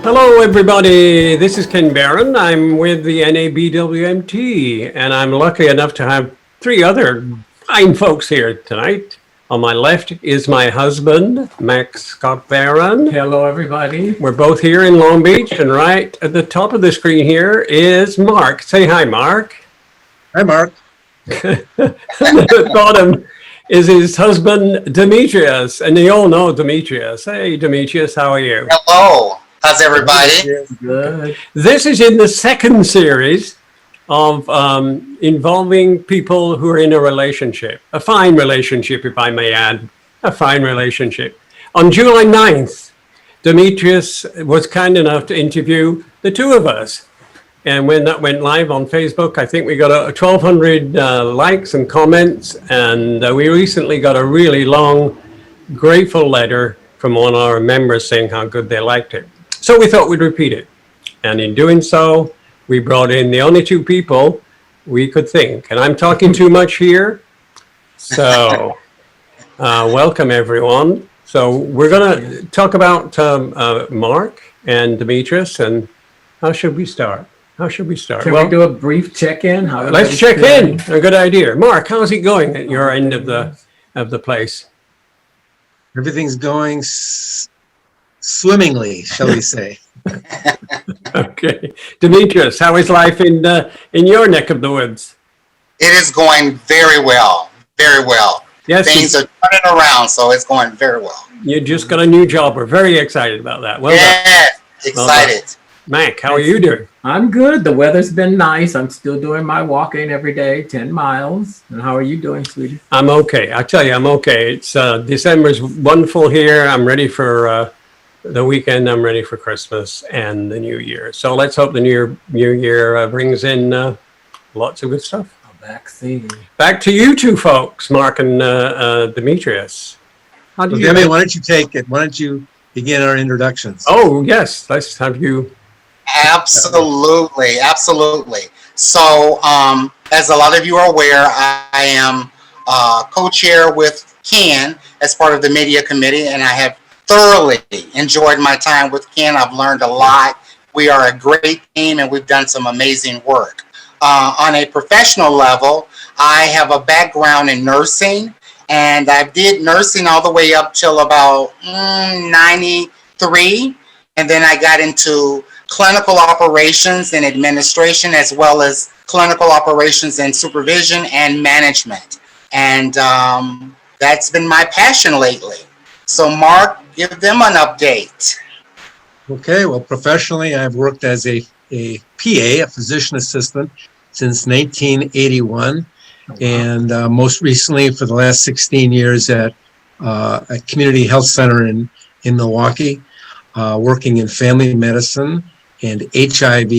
Hello, everybody. This is Ken Barron. I'm with the NABWMT, and I'm lucky enough to have three other fine folks here tonight. On my left is my husband, Mack Scott Barron. Hello, everybody. We're both here in Long Beach, and right at the top of the screen here is Mark. Say hi, Mark. Hi, Mark. At the bottom is his husband, Demetrius, and they all know Demetrius. Hey, Demetrius, how are you? Hello. How's everybody? Good. This is in the second series of involving people who are in a relationship, a fine relationship, if I may add, a fine relationship. On July 9th, Demetrius was kind enough to interview the two of us. And when that went live on Facebook, I think we got 1,200 likes and comments. And we recently got a really long, grateful letter from one of our members saying how good they liked it. So we thought we'd repeat it. And in doing so, we brought in the only two people we could think. And I'm talking too much here. So welcome, everyone. So we're going to talk about Mark and Demetrius. And how should we start? How should we start? Can we do a brief check-in? Let's check in. A good idea. Mark, how's it going at your end of the place? Everything's going swimmingly, shall we say. Okay. Demetrius, how is life in your neck of the woods? It is going very well. Very well. Yes. Things are turning around, so it's going very well. You just got a new job. We're very excited about that. Well yeah, done. excited. Well, Mack, how are you doing? I'm good. The weather's been nice. I'm still doing my walking every day, 10 miles. And how are you doing, sweetie? I'm okay. I tell you, I'm okay. It's December's wonderful here. I'm ready for the weekend. I'm ready for Christmas and the New Year. So let's hope the new year brings in lots of good stuff. A vaccine. Back to you two folks, Mark and Demetrius. How do you? Demi, why don't you take it? Why don't you begin our introductions? Oh yes, let's have you. Absolutely, absolutely. So, as a lot of you are aware, I am co-chair with Ken as part of the media committee, and I have thoroughly enjoyed my time with Ken. I've learned a lot. We are a great team, and we've done some amazing work. On a professional level, I have a background in nursing, and I did nursing all the way up till about 93, and then I got into clinical operations and administration, as well as clinical operations and supervision and management. And that's been my passion lately. So Mark, give them an update. Okay, well, professionally, I've worked as a PA, a physician assistant, since 1981. And most recently, for the last 16 years at a community health center in Milwaukee, working in family medicine and HIV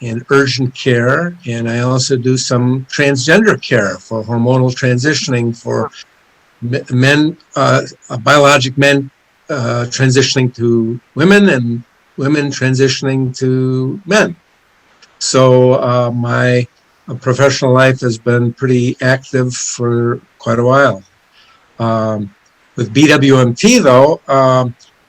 and urgent care. And I also do some transgender care for hormonal transitioning for men, biologic men transitioning to women and women transitioning to men. So my professional life has been pretty active for quite a while. With BWMT, though,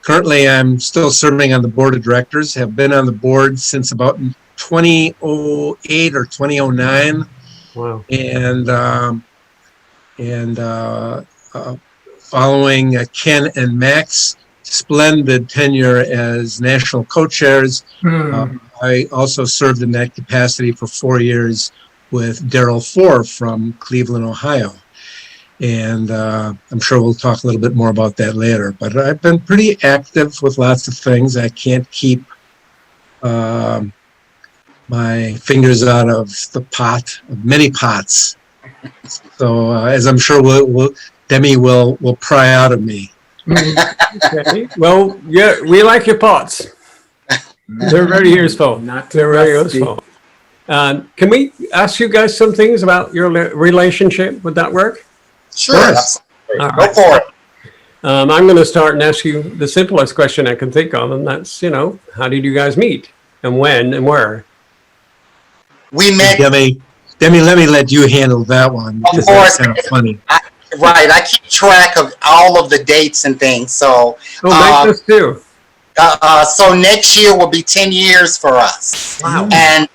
currently I'm still serving on the board of directors, have been on the board since about 2008 or 2009. Wow. And following Ken and Mack's splendid tenure as national co-chairs, I also served in that capacity for 4 years with Daryl Four from Cleveland, Ohio. And I'm sure we'll talk a little bit more about that later. But I've been pretty active with lots of things. I can't keep my fingers out of the pot, of many pots. So as I'm sure Demi will pry out of me. Okay. Well, yeah, we like your pots. They're very useful. They're very useful. Can we ask you guys some things about your relationship? Would that work? Sure. Yes. Go for it. I'm going to start and ask you the simplest question I can think of, and that's, how did you guys meet, and when, and where? We met. Demi, let me let you handle that one. Of course. That's kind of funny. Right. I keep track of all of the dates and things. So, Oh, make this too. so next year will be 10 years for us. Wow. And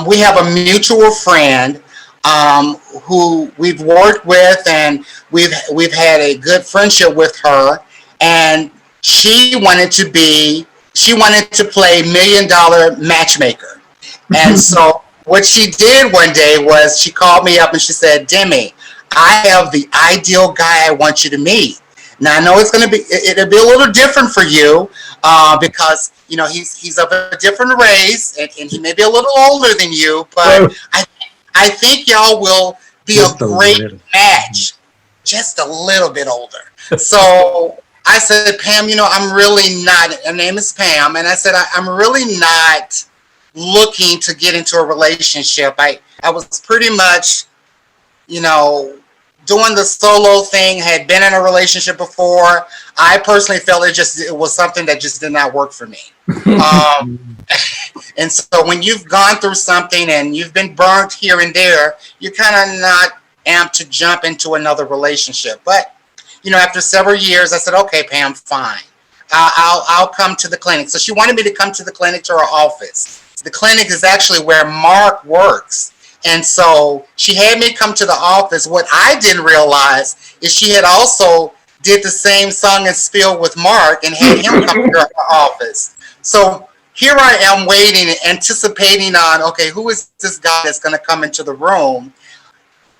we have a mutual friend who we've worked with, and we've had a good friendship with her. And she wanted to play $1 Million Matchmaker. And so what she did one day was she called me up and she said, Demi, I have the ideal guy I want you to meet. Now I know it'll be a little different for you because he's of a different race and he may be a little older than you, but I think y'all will be a great match. Just a little bit older. So I said, Pam, I'm really not. Her name is Pam, and I said I'm really not looking to get into a relationship. I was pretty much, doing the solo thing, had been in a relationship before. I personally felt it was something that just did not work for me. And so when you've gone through something and you've been burnt here and there, you're kind of not amped to jump into another relationship. But, after several years, I said, okay, Pam, fine. I'll come to the clinic. So she wanted me to come to the clinic, to her office. The clinic is actually where Mark works. And so she had me come to the office. What I didn't realize is she had also did the same song and spiel with Mark and had him come to her office. So here I am waiting, anticipating on, okay, who is this guy that's going to come into the room?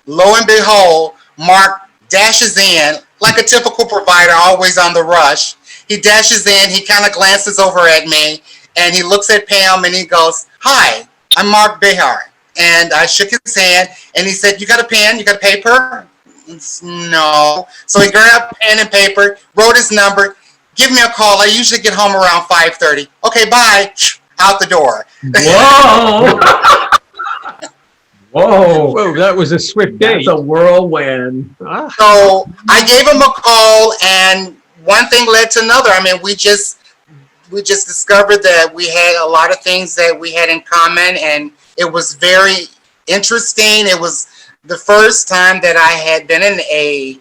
Lo and behold, Mark dashes in like a typical provider, always on the rush. He dashes in, he kind of glances over at me, and he looks at Pam and he goes, hi, I'm Mark Behar. And I shook his hand and he said, you got a pen? You got a paper? No. So he grabbed pen and paper, wrote his number, give me a call. I usually get home around 5:30. Okay, bye. Out the door. Whoa. Whoa. Whoa, that was a swift date. That's a whirlwind. So I gave him a call, and one thing led to another. I mean, we just discovered that we had a lot of things that we had in common, and it was very interesting. It was the first time that I had been in a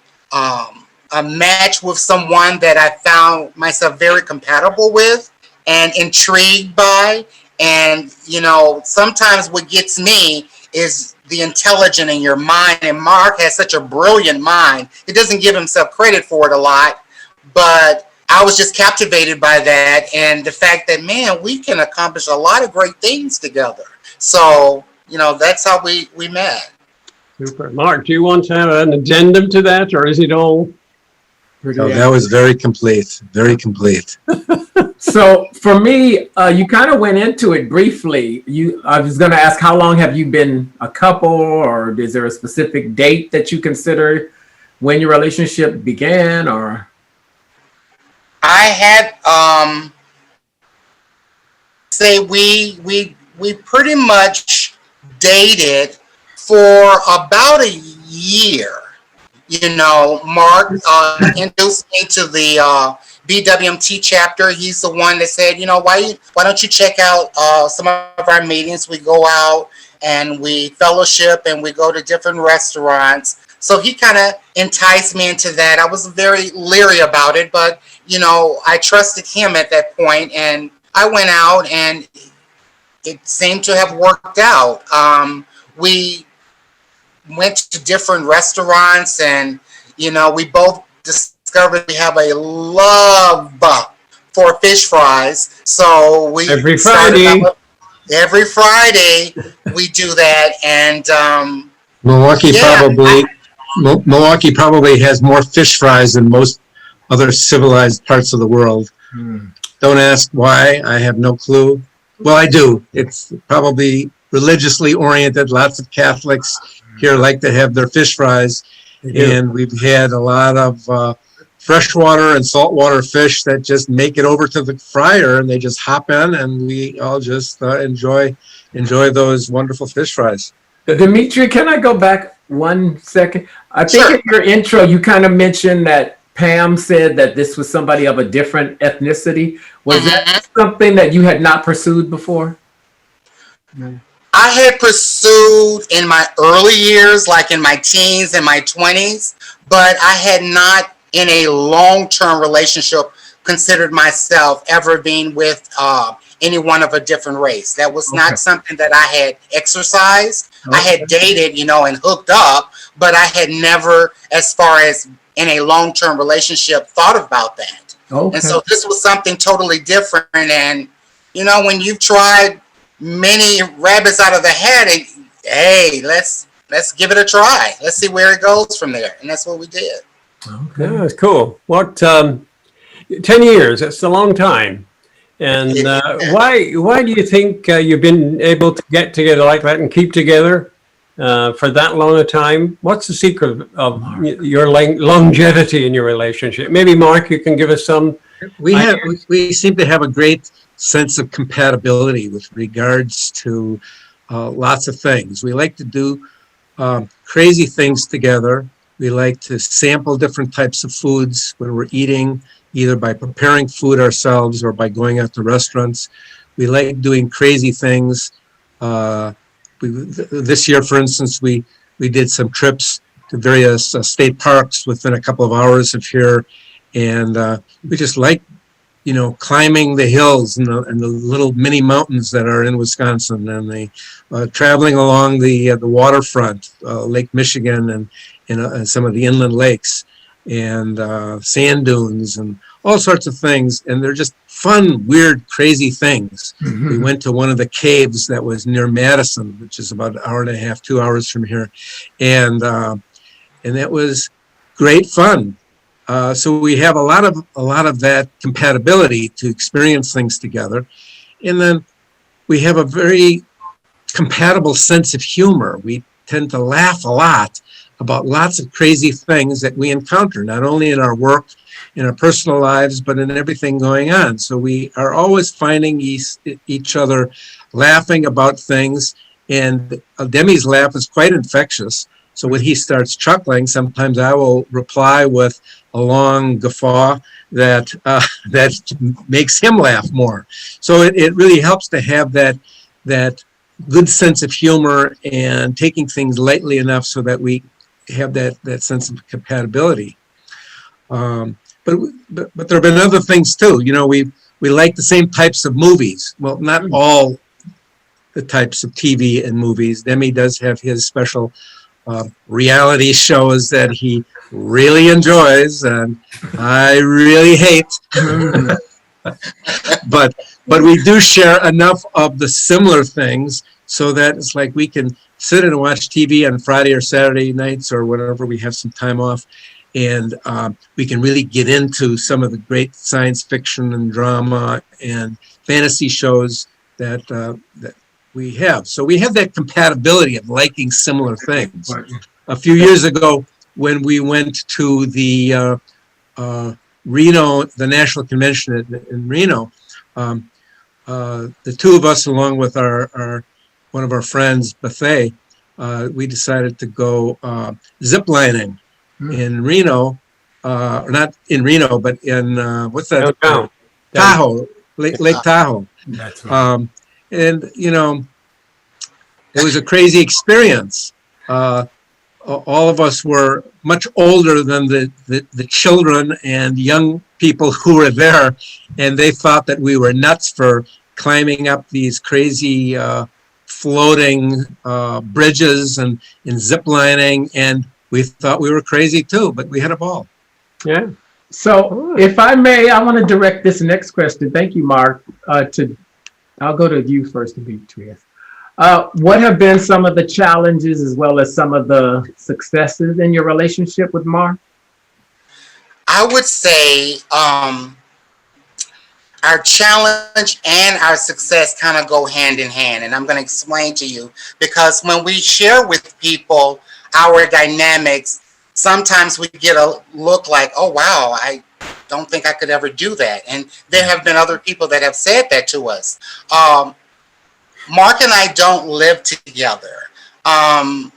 match with someone that I found myself very compatible with and intrigued by. And, sometimes what gets me is the intelligence in your mind. And Mark has such a brilliant mind. He doesn't give himself credit for it a lot, but I was just captivated by that. And the fact that, man, we can accomplish a lot of great things together. So, that's how we met. Super. Mark, do you want to have an addendum to that, or is it all? So that was very complete. Very complete. So for me, you kind of went into it briefly. I was going to ask, how long have you been a couple, or is there a specific date that you consider when your relationship began? Or I had say we pretty much dated for about a year. Mark introduced me to the BWMT chapter. He's the one that said, why don't you check out some of our meetings? We go out and we fellowship and we go to different restaurants. So he kind of enticed me into that. I was very leery about it, but, I trusted him at that point, and I went out and it seemed to have worked out. We went to different restaurants, and we both discovered we have a love for fish fries. So we Every Friday we do that, and Milwaukee probably has more fish fries than most other civilized parts of the world. Don't ask why. I have no clue. Well, I do. It's probably religiously oriented. Lots of Catholics here like to have their fish fries. And we've had a lot of freshwater and saltwater fish that just make it over to the fryer, and they just hop in, and we all just enjoy those wonderful fish fries. Demetria, can I go back 1 second? I think Sure. in your intro, you kind of mentioned that Pam said that this was somebody of a different ethnicity. Was that something that you had not pursued before? I had pursued in my early years, like in my teens and my 20s, but I had not in a long-term relationship considered myself ever being with anyone of a different race. That was Okay. not something that I had exercised. I Okay. had dated, and hooked up, but I had never, as far as in a long-term relationship, thought about that. Okay. And so this was something totally different. And, when you've tried many rabbits out of the hat, and hey, let's give it a try. Let's see where it goes from there. And that's what we did. Okay. Yeah, that's cool. 10 years, that's a long time. And why do you think you've been able to get together like that and keep together for that long a time? What's the secret of your longevity in your relationship? Maybe, Mark, you can give us some. We seem to have a great sense of compatibility with regards to lots of things. We like to do crazy things together. We like to sample different types of foods when we're eating, either by preparing food ourselves or by going out to restaurants. We like doing crazy things. This year, for instance, we did some trips to various state parks within a couple of hours of here. And we just like, climbing the hills and the little mini mountains that are in Wisconsin, and the traveling along the waterfront, Lake Michigan, and some of the inland lakes, and sand dunes, and all sorts of things. And they're just fun, weird, crazy things. Mhm. We went to one of the caves that was near Madison, which is about an hour and a half, 2 hours from here, and that was great fun. So we have a lot of that compatibility to experience things together, and then we have a very compatible sense of humor. We tend to laugh a lot about lots of crazy things that we encounter, not only in our work, in our personal lives, but in everything going on. So we are always finding each other laughing about things, and Demi's laugh is quite infectious. So when he starts chuckling, sometimes I will reply with a long guffaw that makes him laugh more. So it really helps to have that good sense of humor and taking things lightly enough so that we have that sense of compatibility. But there have been other things too. We like the same types of movies. Well, not all the types of TV and movies. Demi does have his special reality shows that he really enjoys, and I really hate. but we do share enough of the similar things so that it's like we can sit and watch TV on Friday or Saturday nights or whenever we have some time off, and we can really get into some of the great science fiction and drama and fantasy shows that we have. So we have that compatibility of liking similar things. A few years ago, when we went to the Reno, the National Convention in Reno, the two of us, along with one of our friends, Bethay, we decided to go ziplining in Reno, or not in Reno, but in what's that? Downtown. Tahoe, Lake Tahoe. That's right. And it was a crazy experience. All of us were much older than the children and young people who were there, and they thought that we were nuts for climbing up these crazy floating bridges and ziplining, and we thought we were crazy too, but we had a ball. Yeah. So if I may, I want to direct this next question. Thank you, Mark. I'll go to you first, Demetrius. What have been some of the challenges as well as some of the successes in your relationship with Mark? I would say our challenge and our success kind of go hand in hand. And I'm going to explain to you, because when we share with people our dynamics, sometimes we get a look like, oh, wow, I don't think I could ever do that. And there have been other people that have said that to us. Mark and I don't live together. And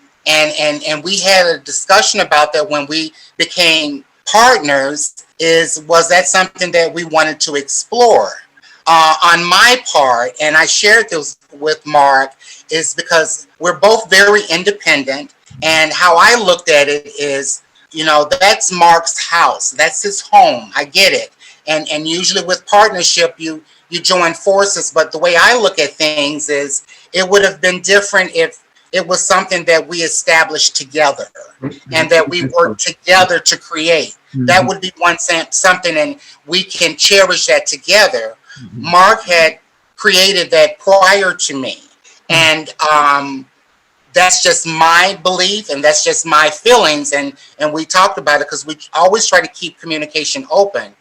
we had a discussion about that when we became partners. Was that something that we wanted to explore? on my part, and I shared this with Mark, is because we're both very independent. And how I looked at it is, that's Mark's house. That's his home. I get it. And usually with partnership, you join forces. But the way I look at things is it would have been different if it was something that we established together and that we worked together to create. That would be something, and we can cherish that together. Mark had created that prior to me. And that's just my belief, and that's just my feelings. And we talked about it because we always try to keep communication open.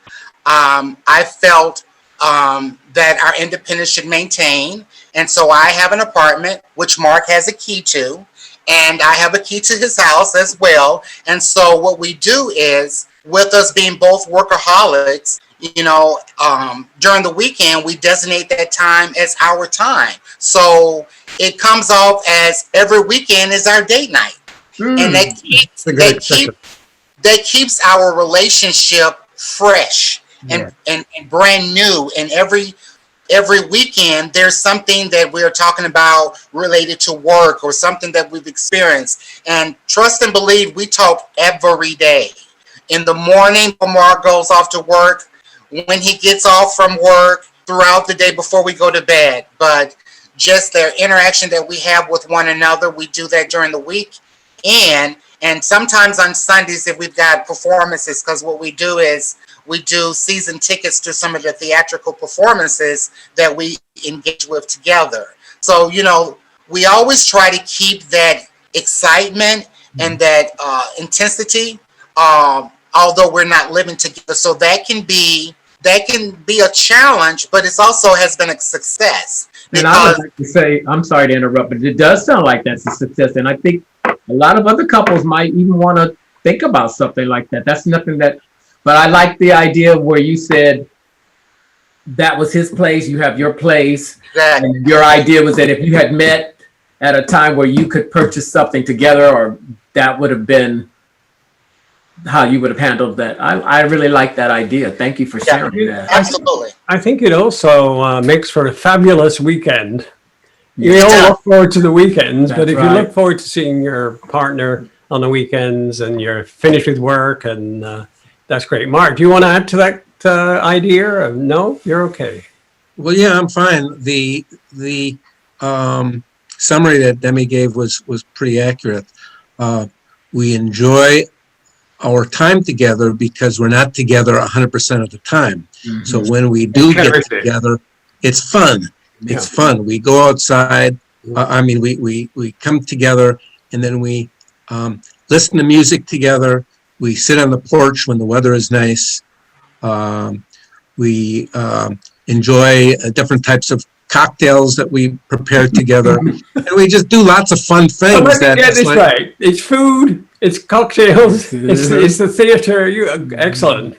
I felt that our independence should maintain. And so I have an apartment, which Mark has a key to, and I have a key to his house as well. And so what we do is, with us being both workaholics, during the weekend, we designate that time as our time. So it comes off as every weekend is our date night. And that keeps our relationship fresh and brand new. And every weekend, there's something that we're talking about related to work or something that we've experienced. And trust and believe, we talk every day. In the morning, when Mark goes off to work, when he gets off from work, throughout the day before we go to bed. But just the interaction that we have with one another, we do that during the week. And sometimes on Sundays, if we've got performances, because what we do is we do season tickets to some of the theatrical performances that we engage with together. So, we always try to keep that excitement and that intensity, although we're not living together. So that can be a challenge, but it also has been a success. And I would like to say, I'm sorry to interrupt, but it does sound like that's a success. And I think a lot of other couples might even want to think about something like that. That's nothing that, but I like the idea where you said that was his place, you have your place. Exactly. And your idea was that if you had met at a time where you could purchase something together, or that would have been how you would have handled that. I really like that idea. Thank you for sharing that. Absolutely. I think it also makes for a fabulous weekend. You all look forward to the weekends, but if you look forward to seeing your partner on the weekends and you're finished with work, and that's great. Mark, do you want to add to that idea? No, you're okay. Well, yeah, I'm fine. The summary that Demi gave was pretty accurate. We enjoy our time together because we're not together 100% of the time. Mm-hmm. So when we do get together, it's fun. Yeah. It's fun. We go outside. We come together, and then we listen to music together. We sit on the porch when the weather is nice. We enjoy different types of cocktails that we prepare together, and we just do lots of fun things. So let me get this right. It's food. It's cocktails. It's the theater. Excellent.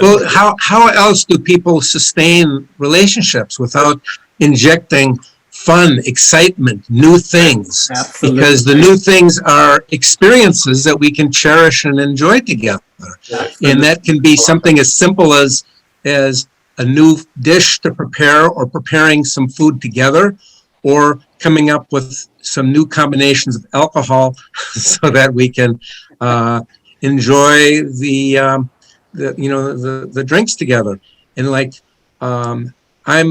Well, how else do people sustain relationships without injecting fun, excitement, new things? Absolutely. Because the new things are experiences that we can cherish and enjoy together. Absolutely. And that can be something as simple as a new dish to prepare, or preparing some food together, or coming up with some new combinations of alcohol so that we can enjoy the drinks together. And I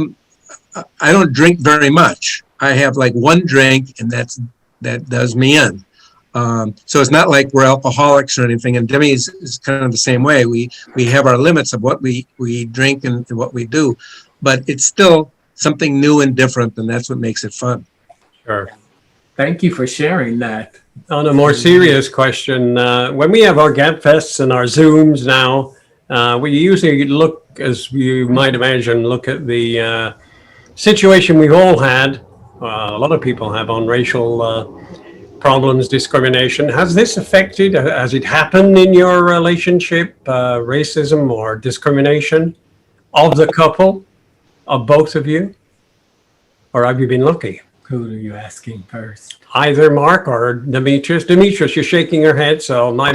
don't drink very much. I have one drink, and that does me in. So it's not like we're alcoholics or anything. And Demi is kind of the same way. We have our limits of what we drink and what we do, but it's still something new and different, and that's what makes it fun. Sure. Thank you for sharing that. On a more serious question, when we have our GAPFests and our Zooms now, we usually look, as you might imagine, look at the situation we've all had, a lot of people have, on racial problems, discrimination. Has this affected, has it happened in your relationship, racism or discrimination of the couple, of both of you? Or have you been lucky? Who are you asking first? Either Mark or Demetrius. Demetrius, you're shaking your head, so I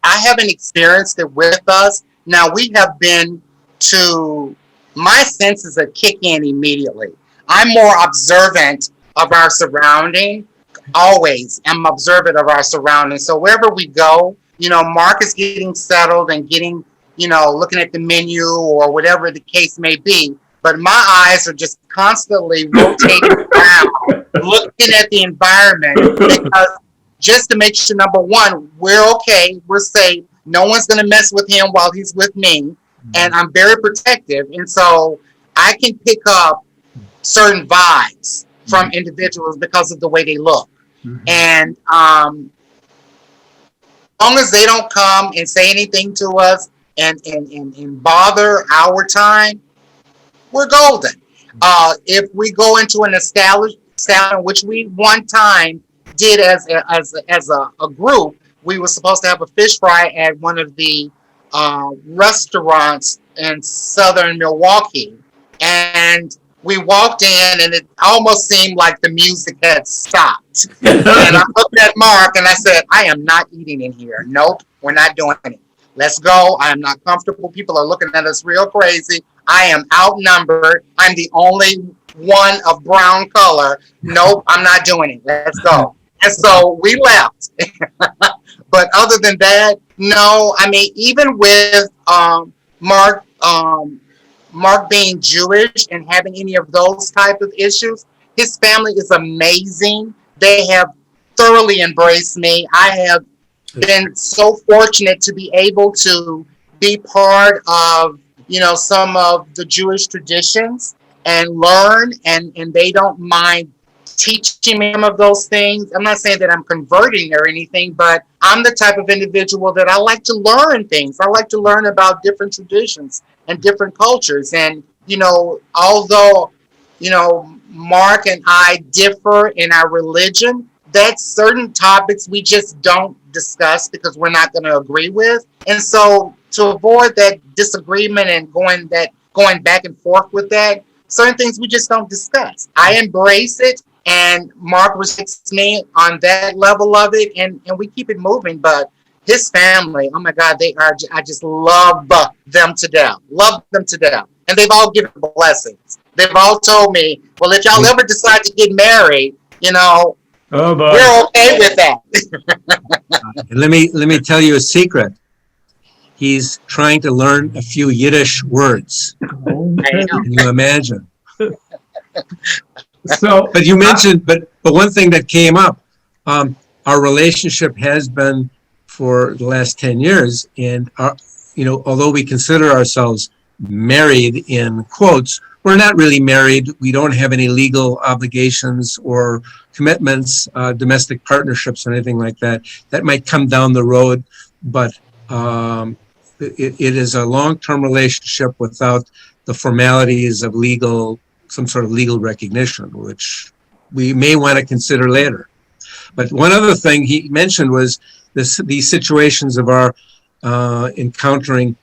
haven't experienced it with us. Now, we have been to my senses are kick in immediately. I'm more observant of our surrounding. Always am observant of our surroundings. So wherever we go, Mark is getting settled and getting, looking at the menu or whatever the case may be. But my eyes are just constantly rotating around, looking at the environment, because just to make sure, number one, we're okay, we're safe. No one's going to mess with him while he's with me. And I'm very protective. And so I can pick up certain vibes from individuals because of the way they look. And as long as they don't come and say anything to us and bother our time, we're golden. If we go into an establishment, which we one time did as a group, we were supposed to have a fish fry at one of the restaurants in southern Milwaukee, and we walked in and it almost seemed like the music had stopped. And I looked at Mark and I said, I am not eating in here. Nope, we're not doing it. Let's go. I am not comfortable. People are looking at us real crazy. I am outnumbered. I'm the only one of brown color. Nope, I'm not doing it. Let's go. And so we left. But other than that, no. I mean, even with Mark being Jewish and having any of those type of issues, his family is amazing. They have thoroughly embraced me. I have been so fortunate to be able to be part of, some of the Jewish traditions and learn, and they don't mind teaching me some of those things. I'm not saying that I'm converting or anything, but I'm the type of individual that I like to learn things. I like to learn about different traditions and different cultures. And, although, Mark and I differ in our religion, that's certain topics we just don't discuss because we're not going to agree with. And so to avoid that disagreement and going back and forth with that, certain things we just don't discuss. I embrace it, and Mark respects me on that level of it, and we keep it moving. But his family, oh my God, I just love them to death. Love them to death. And they've all given blessings. They've all told me, well, if y'all ever decide to get married, Oh, boy. we're okay with that. Let me tell you a secret. He's trying to learn a few Yiddish words. I know. Can you imagine? So, But you mentioned, but one thing that came up, our relationship has been for the last 10 years, and although we consider ourselves married in quotes, we're not really married. We don't have any legal obligations or commitments, domestic partnerships or anything like that. That might come down the road, but it is a long-term relationship without the formalities of some sort of legal recognition, which we may want to consider later. But one other thing he mentioned was these situations of our encountering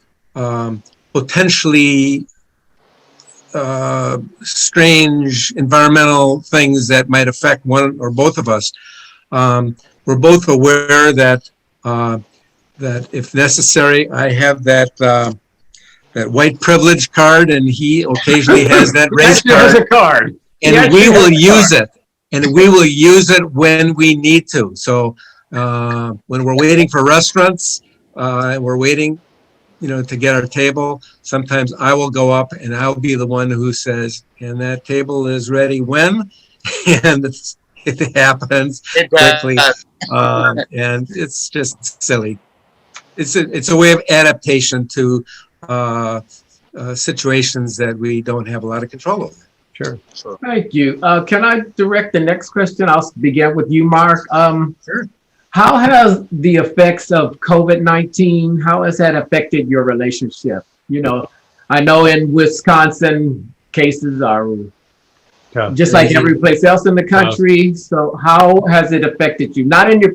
potentially strange environmental things that might affect one or both of us. We're both aware that if necessary, I have that white privilege card, and he occasionally has that race card. And we will use it. And we will use it when we need to. So when we're waiting for restaurants, we're waiting, to get our table, sometimes I will go up and I'll be the one who says, and that table is ready when? And it happens quickly. And it's just silly. It's a way of adaptation to situations that we don't have a lot of control over. Sure. thank you. Can I direct the next question? I'll begin with you, Mark. Sure. How has the effects of COVID-19, how has that affected your relationship? I know in Wisconsin, cases are just like every place else in the country. So how has it affected you? Not in your,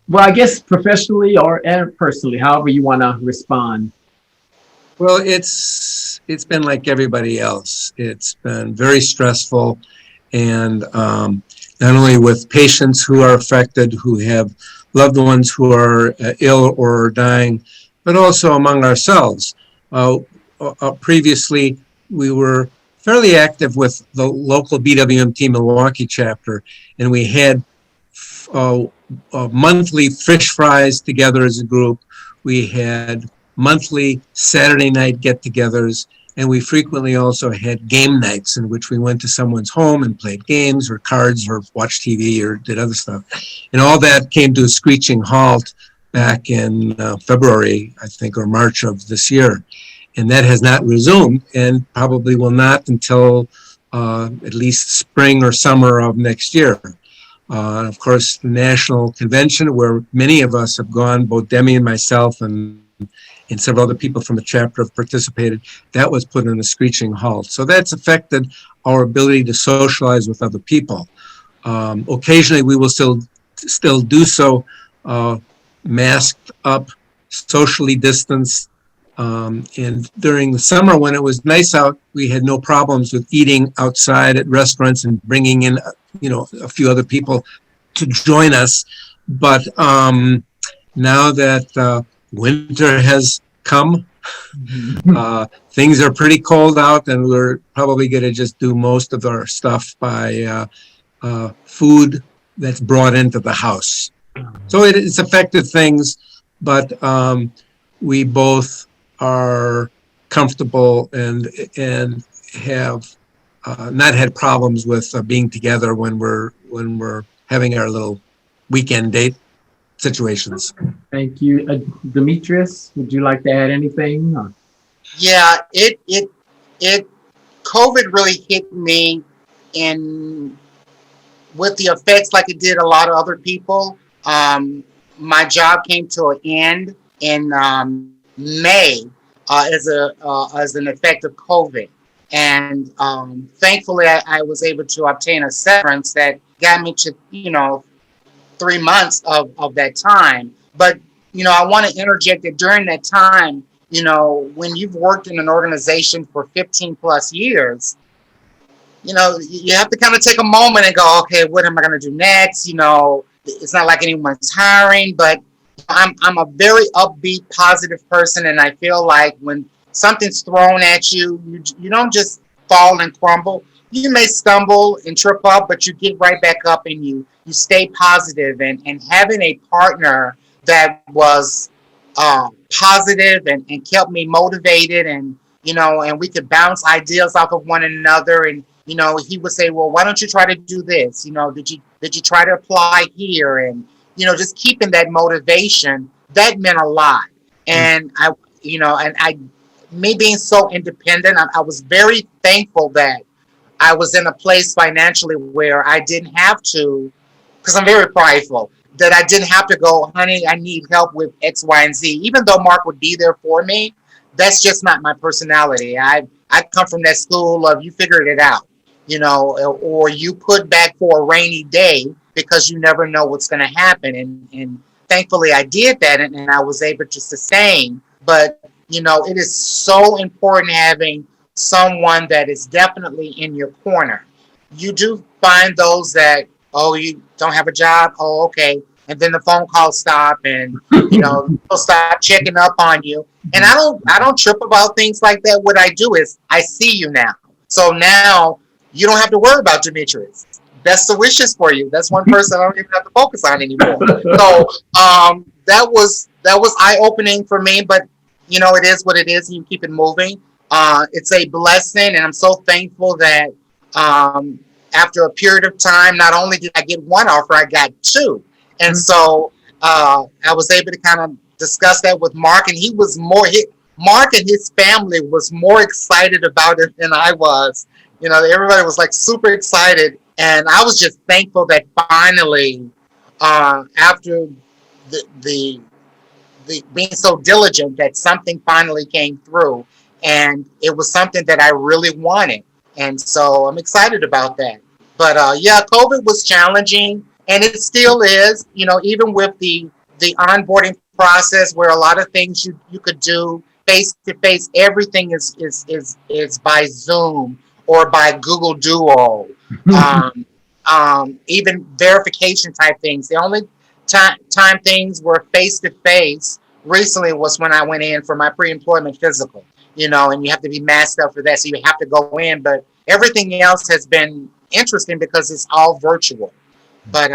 well, I guess professionally and personally, however you want to respond. Well, it's been like everybody else. It's been very stressful, and not only with patients who are affected, who have loved ones who are ill or dying, but also among ourselves. Previously, we were fairly active with the local BWMT Milwaukee chapter, and we had monthly fish fries together as a group. We had monthly Saturday night get-togethers, and we frequently also had game nights in which we went to someone's home and played games or cards or watched TV or did other stuff. And all that came to a screeching halt back in February, I think, or March of this year. And that has not resumed and probably will not until at least spring or summer of next year. Of course, the national convention where many of us have gone, both Demi and myself and several other people from the chapter have participated, that was put in a screeching halt. So that's affected our ability to socialize with other people. Occasionally, we will still do so masked up, socially distanced. And during the summer when it was nice out, we had no problems with eating outside at restaurants and bringing in, a few other people to join us. But now that winter has come, things are pretty cold out, and we're probably going to just do most of our stuff by food that's brought into the house. So it's affected things, but we both are comfortable and have not had problems with being together when we're having our little weekend date situations. Thank you. Demetrius, would you like to add anything? Yeah, it COVID really hit me in with the effects like it did a lot of other people. My job came to an end in May as an effect of COVID, and thankfully I was able to obtain a severance that got me to 3 months of that time. But I want to interject that during that time, when you've worked in an organization for 15 plus years, you have to kind of take a moment and go, okay, what am I going to do next? It's not like anyone's hiring, but I'm a very upbeat, positive person, and I feel like when something's thrown at you, you don't just fall and crumble. You may stumble and trip up, but you get right back up and you stay positive. And having a partner that was positive and kept me motivated, and and we could bounce ideas off of one another, and he would say, well, why don't you try to do this? Did you try to apply here? And just keeping that motivation, that meant a lot. And me being so independent, I was very thankful that I was in a place financially where I didn't have to, because I'm very prideful, that I didn't have to go, honey, I need help with X, Y, and Z. Even though Mark would be there for me, that's just not my personality. I come from that school of you figured it out, or you put back for a rainy day because you never know what's going to happen. And thankfully I did that, and I was able to sustain. But, it is so important having someone that is definitely in your corner. You do find those that, oh, you don't have a job? Oh, okay. And then the phone calls stop, and people start checking up on you. And I don't trip about things like that. What I do is I see you now. So now you don't have to worry about Demetrius. Best of wishes for you. That's one person I don't even have to focus on anymore. So that was eye-opening for me, but it is what it is, and you keep it moving. It's a blessing, and I'm so thankful that after a period of time, not only did I get one offer, I got two. And so I was able to kind of discuss that with Mark, and Mark and his family was more excited about it than I was. Everybody was like super excited, and I was just thankful that finally, after the being so diligent, that something finally came through, and it was something that I really wanted. And so I'm excited about that. But COVID was challenging, and it still is, even with the onboarding process where a lot of things you could do face to face, everything is by Zoom or by Google Duo. Even verification type things. The only time things were face to face recently was when I went in for my pre-employment physical. and you have to be masked up for that. So you have to go in, but everything else has been interesting because it's all virtual. But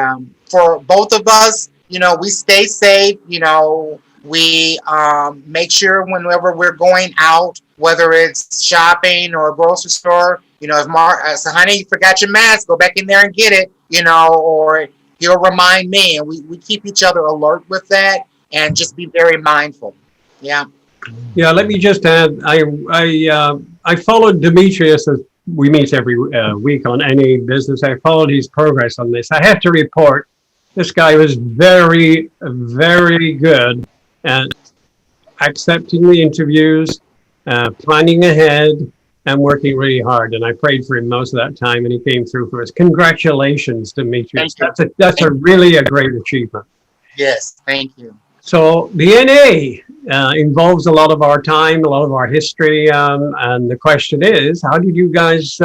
for both of us, we stay safe. We make sure whenever we're going out, whether it's shopping or a grocery store, if Mark says, honey, you forgot your mask, go back in there and get it, or he'll remind me. And we keep each other alert with that and just be very mindful. Yeah. Yeah, let me just add, I followed Demetrius as we meet every week on any business. I followed his progress on this. I have to report, this guy was very, very good at accepting the interviews, planning ahead, and working really hard. And I prayed for him most of that time, and he came through for us. Congratulations, Demetrius. That's a really a great achievement. Yes, thank you. So the NA involves a lot of our time, a lot of our history, and the question is, how did you guys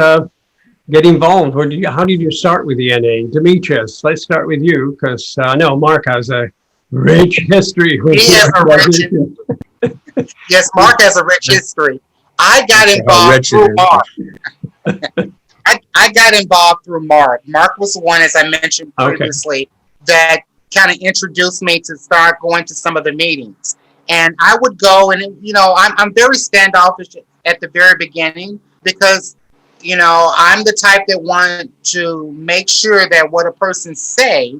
get involved? How did you start with the NA? Demetrius, let's start with you, because I know Mark has a rich history. Yes, Mark has a rich history. I got involved through Mark. I got involved through Mark. Mark was the one, as I mentioned previously, that kind of introduced me to start going to some of the meetings. And I would go, and I'm very standoffish at the very beginning because I'm the type that want to make sure that what a person say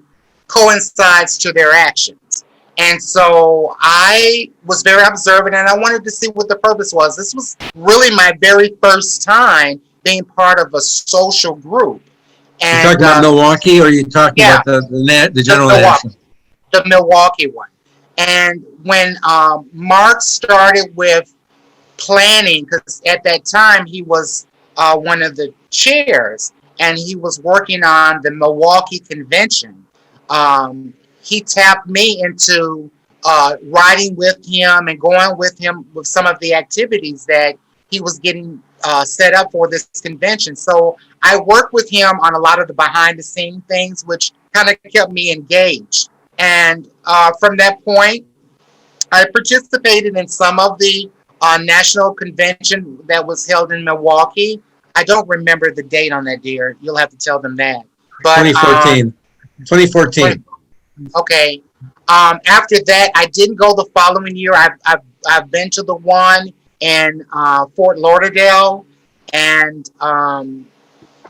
coincides to their actions. And so I was very observant, and I wanted to see what the purpose was. This was really my very first time being part of a social group. And, you talking about Milwaukee, or are you talking about the general national? The Milwaukee one. And when Mark started with planning, because at that time he was one of the chairs, and he was working on the Milwaukee convention, he tapped me into riding with him and going with him with some of the activities that he was getting set up for this convention. So I worked with him on a lot of the behind the scene things, which kind of kept me engaged. And from that point, I participated in some of the national convention that was held in Milwaukee. I don't remember the date on that, dear. You'll have to tell them that. But 2014. 2014. Okay. After that, I didn't go the following year. I've been to the one in Fort Lauderdale, and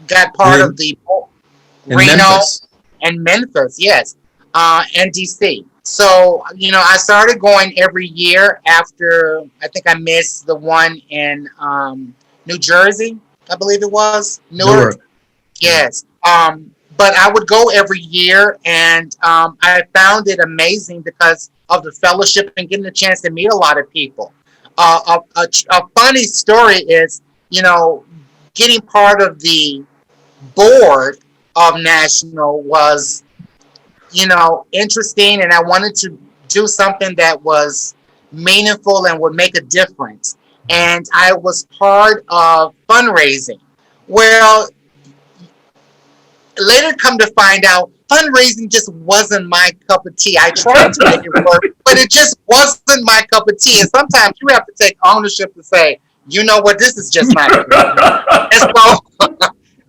got part of the Reno Memphis. and Memphis, yes, and DC. So I started going every year after. I think I missed the one in New Jersey, I believe it was Newark. Yes. But I would go every year, and I found it amazing because of the fellowship and getting a chance to meet a lot of people. A funny story is, getting part of the board of National was, interesting, and I wanted to do something that was meaningful and would make a difference. And I was part of fundraising. Well, later come to find out, fundraising just wasn't my cup of tea. I tried to make it work, but it just wasn't my cup of tea. And sometimes you have to take ownership to say, you know what, this is just not for me.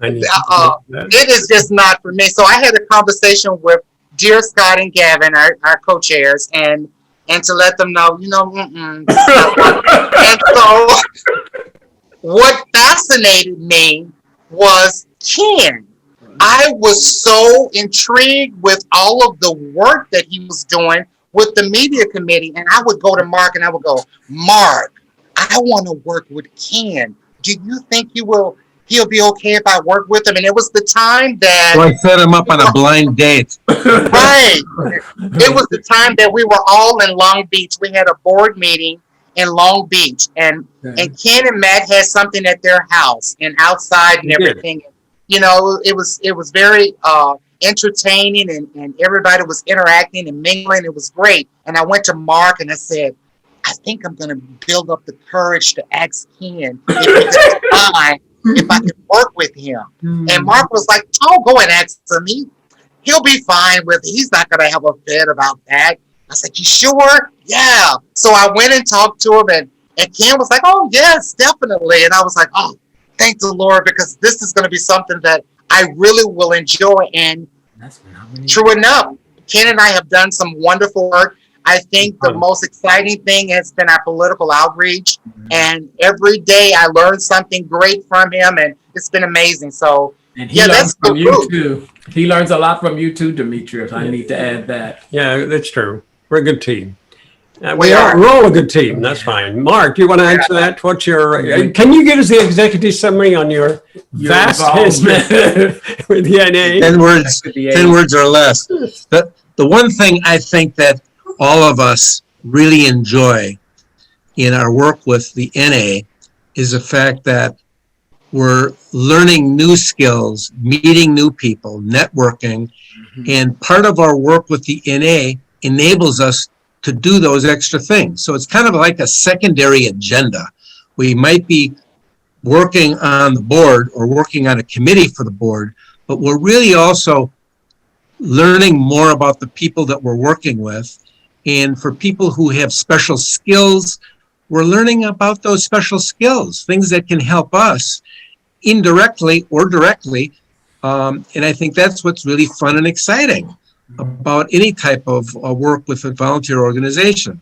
And so it is just not for me. So I had a conversation with dear Scott and Gavin, our co-chairs, and to let them know, this is not working. And so what fascinated me was Ken. I was so intrigued with all of the work that he was doing with the media committee. And I would go to Mark and I would go, Mark, I want to work with Ken. Do you think he'll be okay if I work with him? And it was the time that... So I set him up on a blind date. Right. It was the time that we were all in Long Beach. We had a board meeting in Long Beach. And Ken and Matt had something at their house and outside and everything. It was very entertaining, and everybody was interacting and mingling. It was great. And I went to Mark and I said, I think I'm going to build up the courage to ask Ken if I can work with him. And Mark was like, oh, go and ask him. He'll be fine with it. He's not going to have a fit about that. I said, you sure? Yeah. So I went and talked to him, And Ken was like, oh, yes, definitely. And I was like, oh, thank the Lord, because this is going to be something that I really will enjoy. And true enough, Ken and I have done some wonderful work. I think the most exciting thing has been our political outreach. And every day I learn something great from him, and it's been amazing. So, and he learns from you too. He learns a lot from you too, Demetrius. I need to add that. Yeah, that's true. We're a good team. We're all a good team. That's fine. Mark, do you want to answer that? What's your? Can you give us the executive summary on your vast history with the NA? 10 words or less. The one thing I think that all of us really enjoy in our work with the NA is the fact that we're learning new skills, meeting new people, networking, and part of our work with the NA enables us to do those extra things. So it's kind of like a secondary agenda. We might be working on the board or working on a committee for the board, but we're really also learning more about the people that we're working with. And for people who have special skills, we're learning about those special skills, things that can help us indirectly or directly. And I think that's what's really fun and exciting about any type of work with a volunteer organization.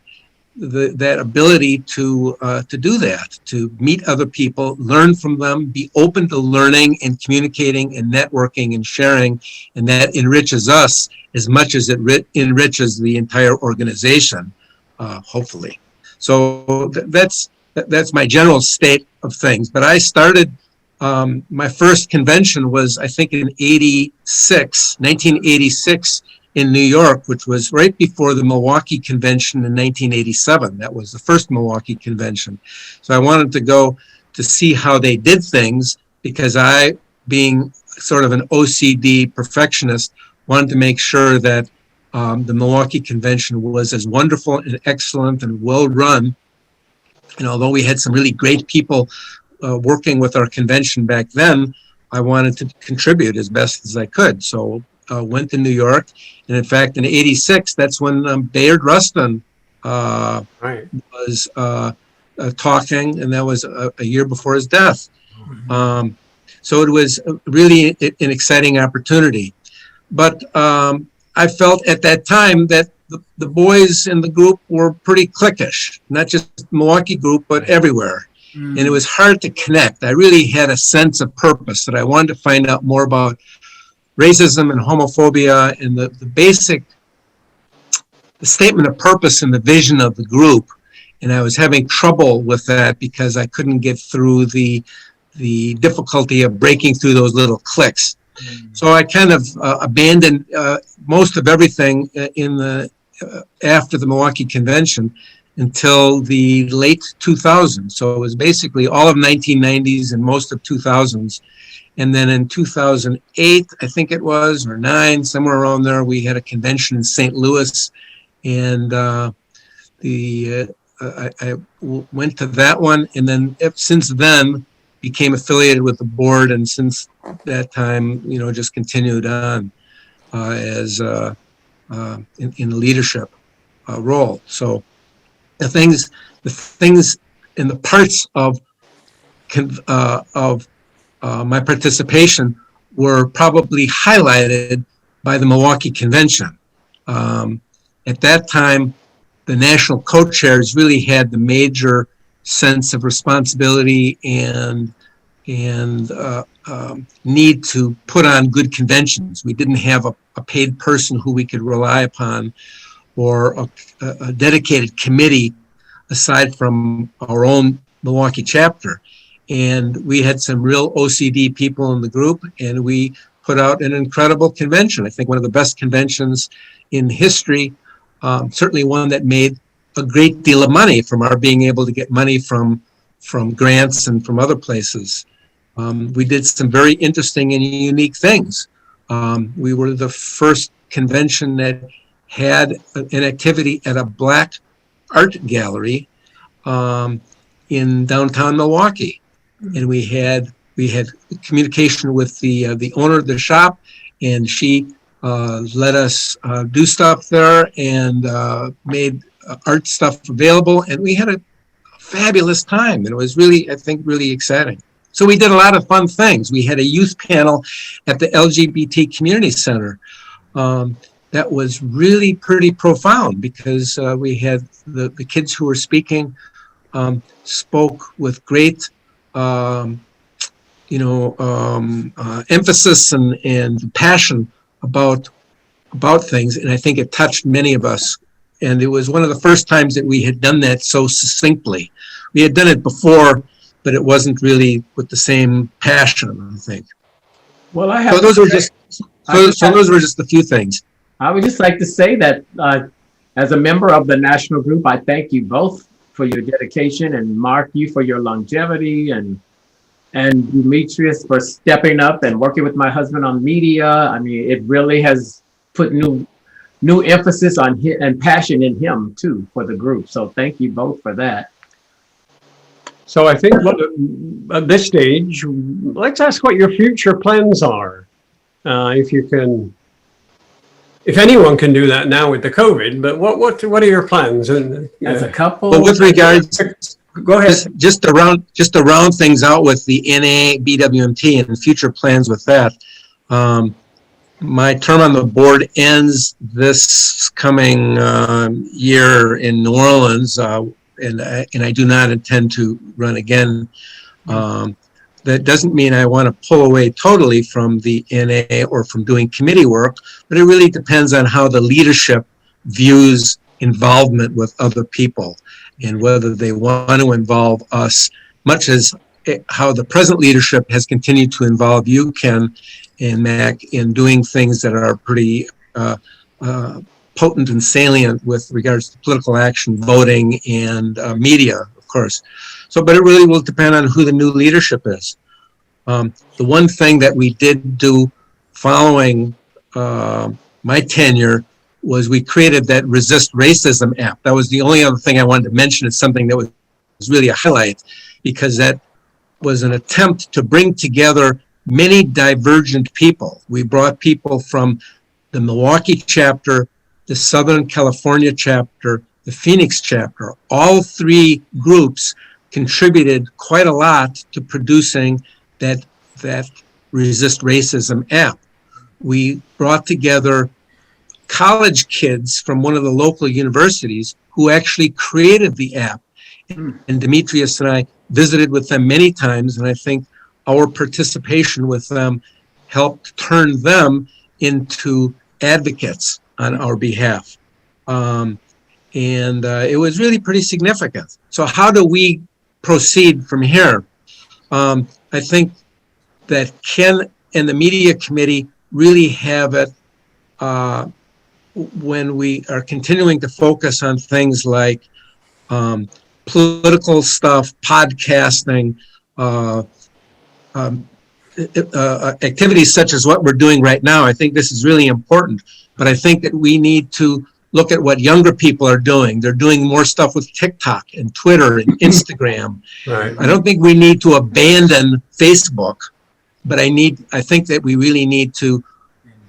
That ability to do that, to meet other people, learn from them, be open to learning and communicating and networking and sharing, and that enriches us as much as it enriches the entire organization, hopefully. So that's my general state of things. But I started, my first convention was, I think, in 1986, in New York, which was right before the Milwaukee Convention in 1987. That was the first Milwaukee Convention. So I wanted to go to see how they did things, because I, being sort of an OCD perfectionist, wanted to make sure that the Milwaukee Convention was as wonderful and excellent and well run. And although we had some really great people working with our convention back then, I wanted to contribute as best as I could. So went to New York, and in fact, in '86, that's when Bayard Rustin was talking, and that was a year before his death. So it was really an exciting opportunity. But I felt at that time that the boys in the group were pretty cliquish, not just the Milwaukee group, but everywhere. And it was hard to connect. I really had a sense of purpose that I wanted to find out more about racism and homophobia and the basic statement of purpose and the vision of the group. And I was having trouble with that because I couldn't get through the difficulty of breaking through those little cliques. So I kind of abandoned most of everything after the Milwaukee Convention until the late 2000s. So it was basically all of 1990s and most of 2000s. And then in 2008, I think it was, or 9, somewhere around there, we had a convention in St. Louis, and I went to that one, and then since then became affiliated with the board, and since that time, just continued on as in a leadership role. So the things in the parts of my participation were probably highlighted by the Milwaukee Convention. At that time, the national co-chairs really had the major sense of responsibility and need to put on good conventions. We didn't have a paid person who we could rely upon, or a dedicated committee aside from our own Milwaukee chapter. And we had some real OCD people in the group, and we put out an incredible convention. I think one of the best conventions in history, certainly one that made a great deal of money from our being able to get money from grants and from other places. We did some very interesting and unique things. We were the first convention that had an activity at a Black art gallery in downtown Milwaukee. And we had communication with the owner of the shop, and she let us do stuff there and made art stuff available. And we had a fabulous time. And it was really, I think, really exciting. So we did a lot of fun things. We had a youth panel at the LGBT Community Center that was really pretty profound, because we had the kids who were speaking spoke with great emphasis and passion about things. And I think it touched many of us. And it was one of the first times that we had done that so succinctly. We had done it before, but it wasn't really with the same passion, I think. Well, I have. So those were just those were just a few things. I would just like to say that as a member of the national group, I thank you both for your dedication, and Mark, you for your longevity, and Demetrius for stepping up and working with my husband on media. I mean, it really has put new emphasis on him and passion in him too for the group. So thank you both for that. So I think at this stage, let's ask what your future plans are. If anyone can do that now with the COVID, but what are your plans? And As a couple, Well, with regards, go ahead. just to round things out with the NA, BWMT, and future plans with that. My term on the board ends this coming year in New Orleans, and I do not intend to run again. That doesn't mean I want to pull away totally from the NA or from doing committee work, but it really depends on how the leadership views involvement with other people, and whether they want to involve us, much as how the present leadership has continued to involve you, Ken and Mack, in doing things that are pretty potent and salient with regards to political action, voting, and media, of course. So, but it really will depend on who the new leadership is. The one thing that we did do following my tenure was we created that Resist Racism app. That was the only other thing I wanted to mention. It's something that was really a highlight, because that was an attempt to bring together many divergent people. We brought people from the Milwaukee chapter, the Southern California chapter, the Phoenix chapter. All three groups contributed quite a lot to producing that Resist Racism app. We brought together college kids from one of the local universities who actually created the app. And Demetrius and I visited with them many times, and I think our participation with them helped turn them into advocates on our behalf. It was really pretty significant. So how do we proceed from here? I think that Ken and the media committee really have it when we are continuing to focus on things like political stuff, podcasting, activities such as what we're doing right now. I think this is really important, but I think that we need to look at what younger people are doing. They're doing more stuff with TikTok and Twitter and Instagram. Right. I don't think we need to abandon Facebook, but I think that we really need to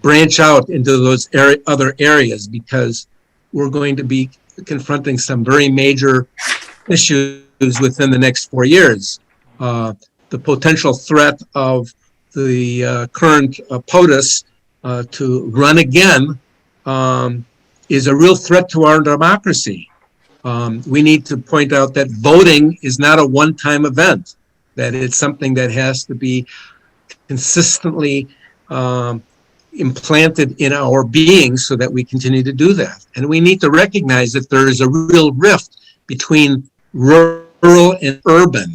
branch out into those other areas, because we're going to be confronting some very major issues within the next 4 years. The potential threat of the current POTUS to run again is a real threat to our democracy. We need to point out that voting is not a one-time event, that it's something that has to be consistently implanted in our being so that we continue to do that. And we need to recognize that there is a real rift between rural and urban.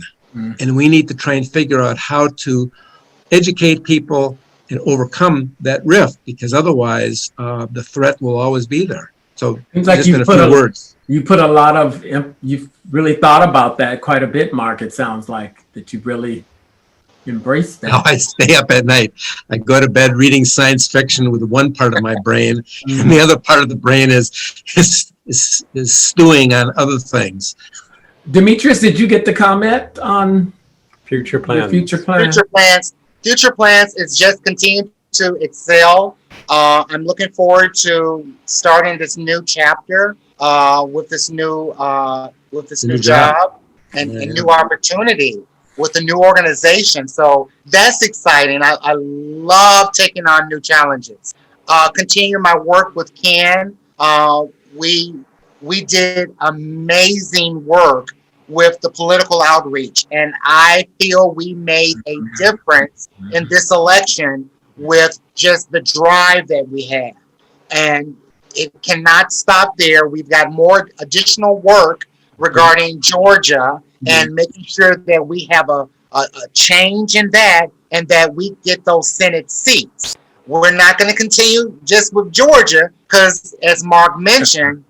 And we need to try and figure out how to educate people and overcome that rift, because otherwise the threat will always be there. So seems like just in a few words. You put a lot of, you've really thought about that quite a bit, Mark. It sounds like that you've really embraced that. Now I stay up at night. I go to bed reading science fiction with one part of my brain, and the other part of the brain is stewing on other things. Demetrius, did you get to comment on Future plans. future plans? Future plans is just continue to excel. I'm looking forward to starting this new chapter with this new job. and new opportunity with a new organization. So that's exciting. I love taking on new challenges. Continue my work with Ken. We did amazing work with the political outreach, and I feel we made a difference in this election with just the drive that we had. And it cannot stop there. We've got more additional work regarding Georgia and making sure that we have a change in that and that we get those Senate seats. We're not going to continue just with Georgia because, as Mark mentioned,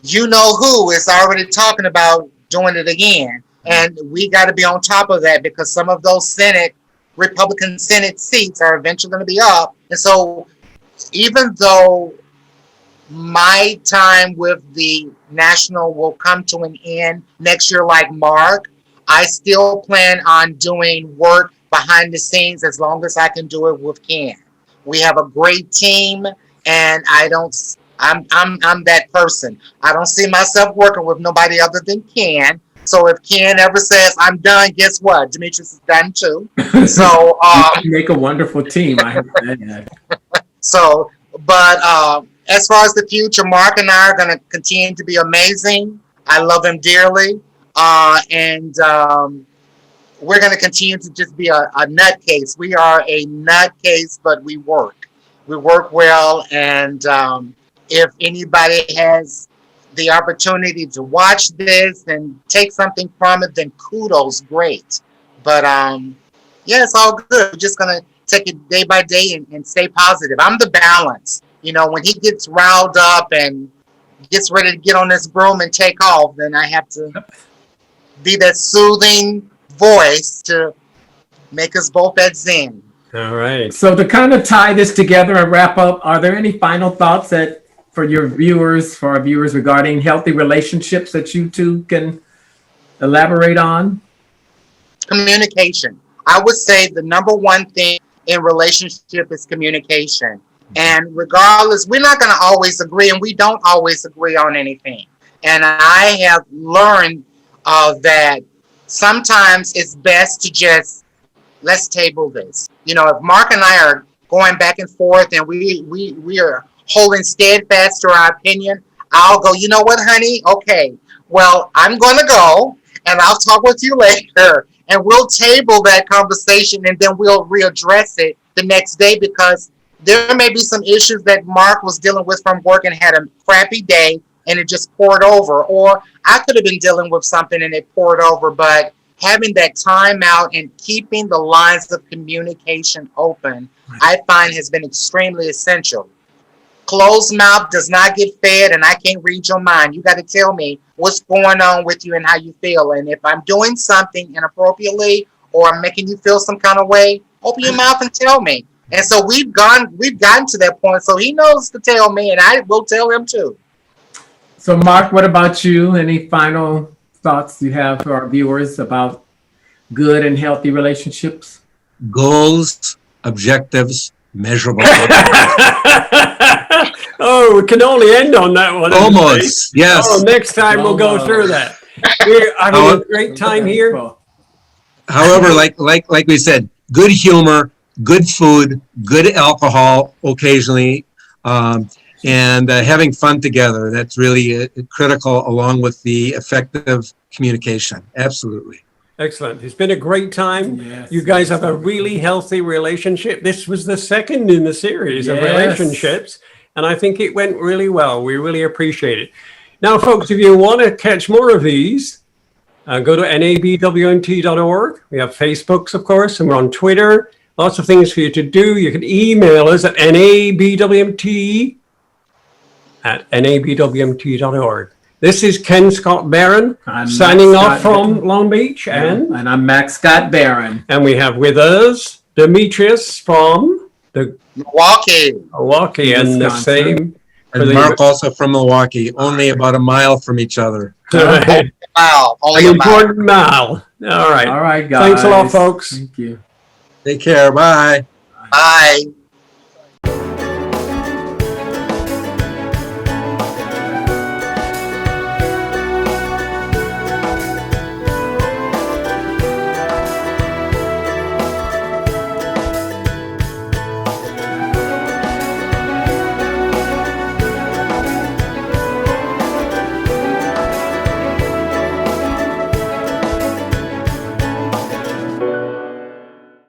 you know who is already talking about doing it again. And we got to be on top of that because some of those Republican Senate seats are eventually going to be up. And so even though my time with the national will come to an end next year like Mark, I still plan on doing work behind the scenes as long as I can do it with Ken. We have a great team, and I'm that person. I don't see myself working with nobody other than Ken. So if Ken ever says I'm done, guess what? Demetrius is done too. So you make a wonderful team. I understand that. So, but as far as the future, Mark and I are going to continue to be amazing. I love him dearly, and we're going to continue to just be a nutcase. We are a nutcase, but we work. We work well, and if anybody has the opportunity to watch this and take something from it, then kudos, great. But yeah, it's all good. We're just going to take it day by day and stay positive. I'm the balance. You know, when he gets riled up and gets ready to get on this broom and take off, then I have to be that soothing voice to make us both at zen. All right. So to kind of tie this together and wrap up, are there any final thoughts for our viewers regarding healthy relationships that you two can elaborate on? Communication. I would say the number one thing in relationship is communication. And regardless, we're not going to always agree, and we don't always agree on anything. And I have learned that sometimes it's best to just, let's table this. You know, if Mark and I are going back and forth and we are holding steadfast to our opinion, I'll go, you know what, honey? Okay, well, I'm going to go, and I'll talk with you later. And we'll table that conversation, and then we'll readdress it the next day, because there may be some issues that Mark was dealing with from work and had a crappy day and it just poured over. Or I could have been dealing with something and it poured over. But having that time out and keeping the lines of communication open, I find has been extremely essential. Closed mouth does not get fed, and I can't read your mind. You got to tell me what's going on with you and how you feel. And if I'm doing something inappropriately or I'm making you feel some kind of way, open your mouth and tell me. And so we've gotten to that point. So he knows to tell me, and I will tell him too. So Mark, what about you? Any final thoughts you have for our viewers about good and healthy relationships? Goals, objectives, measurable. Oh, we can only end on that one. Almost, yes. Oh, next time we'll go through that. We're having a great time here. However, like we said, good humor, good food, good alcohol occasionally, and having fun together. That's really critical, along with the effective communication. Absolutely. Excellent. It's been a great time. Yes. You guys have a really healthy relationship. This was the second in the series of relationships, and I think it went really well. We really appreciate it. Now, folks, if you want to catch more of these, go to nabwmt.org. We have Facebooks, of course, and we're on Twitter. Lots of things for you to do. You can email us at nabwmt@nabwmt.org. This is Ken Scott Barron signing off from Long Beach. And I'm Mack Scott Barron. And we have with us Demetrius from the Milwaukee, and the same. And Mark also from Milwaukee, only about a mile from each other. only An important mile. All right. All right, guys. Thanks a lot, folks. Thank you. Take care. Bye. Bye.